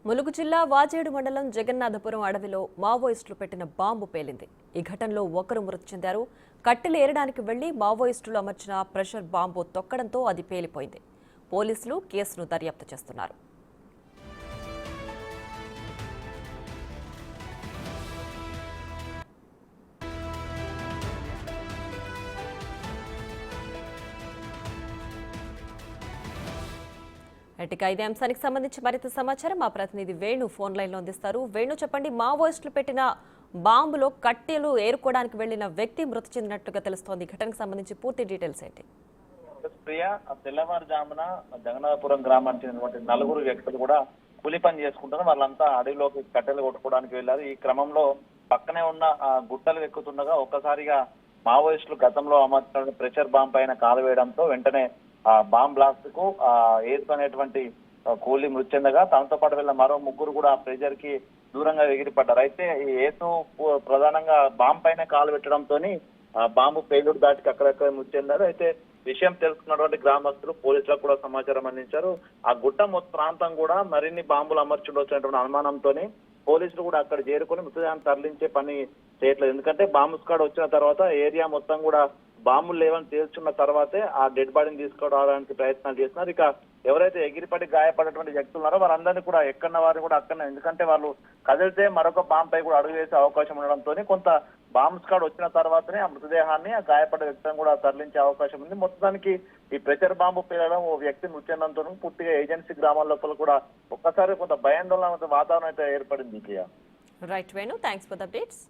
ములుగు జిల్లా వాజేడు మండలం జగన్నాథపురం అడవిలో మావోయిస్టులు పెట్టిన బాంబు పేలింది. ఈ ఘటనలో ఒకరు మృతి చెందారు. కట్టెలు ఏరడానికి వెళ్లి మావోయిస్టులు అమర్చిన ప్రెషర్ బాంబు తొక్కడంతో అది పేలిపోయింది. పోలీసులు కేసును దర్యాప్తు చేస్తున్నారు. ఇదే అంశానికి సంబంధించి మరింత సమాచారం మా ప్రతినిధి వేణు ఫోన్ లైన్ లో అందిస్తారు. వేణు, చెప్పండి, మావోయిస్టులు పెట్టిన బాంబులో కట్టెలు ఏరుకోవడానికి వెళ్లిన వ్యక్తి మృతి చెందినట్లుగా తెలుస్తోంది. ఘటనకు సంబంధించి పూర్తి డీటెయిల్స్ ఏంటి? ప్రియా, తెల్లవారుజామున జగన్నాథపురం గ్రామానికి చెందినటువంటి నలుగురు వ్యక్తులు కూడా కూలి పని చేసుకుంటారు. వాళ్ళంతా అడవిలోకి కట్టెలు కొట్టుకోవడానికి వెళ్లారు. ఈ క్రమంలో పక్కనే ఉన్న గుట్టలు ఎక్కుతుండగా ఒక్కసారిగా మావోయిస్టులు గతంలో అమర్చిన ప్రెషర్ బాంబ్ పైన కాలు వేయడంతో వెంటనే బాంబ్ బ్లాస్ట్ కు ఏసు అనేటువంటి కూలీ మృతి చెందగా తనతో పాటు వెళ్ళిన మరో ముగ్గురు కూడా ఆ ప్రెషర్ కి దూరంగా ఎగిరిపడ్డారు. అయితే ఈ ఏసు ప్రధానంగా బాంబ్ పైన కాలు పెట్టడంతో బాంబు పేలుడు దాటికి అక్కడక్కడ మృతి చెందారు. అయితే విషయం తెలుసుకున్నటువంటి గ్రామస్తులు పోలీసులకు కూడా సమాచారం అందించారు. ఆ గుట్ట ప్రాంతం కూడా మరిన్ని బాంబులు అమర్చుండొచ్చినటువంటి అనుమానంతో పోలీసులు కూడా అక్కడ చేరుకుని మృతదేహాన్ని తరలించే పని చేయట్లేదు. ఎందుకంటే బాంబు స్క్వాడ్ వచ్చిన తర్వాత ఏరియా మొత్తం కూడా బాంబులు లేవని తేల్చున్న తర్వాతే ఆ డెడ్ బాడీని తీసుకురావడానికి ప్రయత్నాలు చేస్తున్నారు. ఇక ఎవరైతే ఎగిరిపడి గాయపడినటువంటి వ్యక్తులు ఉన్నారో వారందరినీ కూడా ఎక్కడున్న వారిని కూడా అక్కడనే, ఎందుకంటే వాళ్ళు కదిలితే మరొక బాంబు పై కూడా అడుగు వేసే అవకాశం ఉండడంతో కొంత బాంబ్ స్క్వాడ్ వచ్చిన తర్వాతనే ఆ మృతదేహాన్ని ఆ గాయపడ్డ వ్యక్తులను కూడా తరలించే అవకాశం ఉంది. మొత్తానికి ఈ ప్రెషర్ బాంబు పేలడం ఓ వ్యక్తి మృతి చెందడంతో పూర్తిగా ఏజెన్సీ గ్రామాల లోపల కూడా ఒక్కసారి కొంత భయాందోళన వాతావరణం అయితే ఏర్పడింది. Right Venu, thanks for the updates.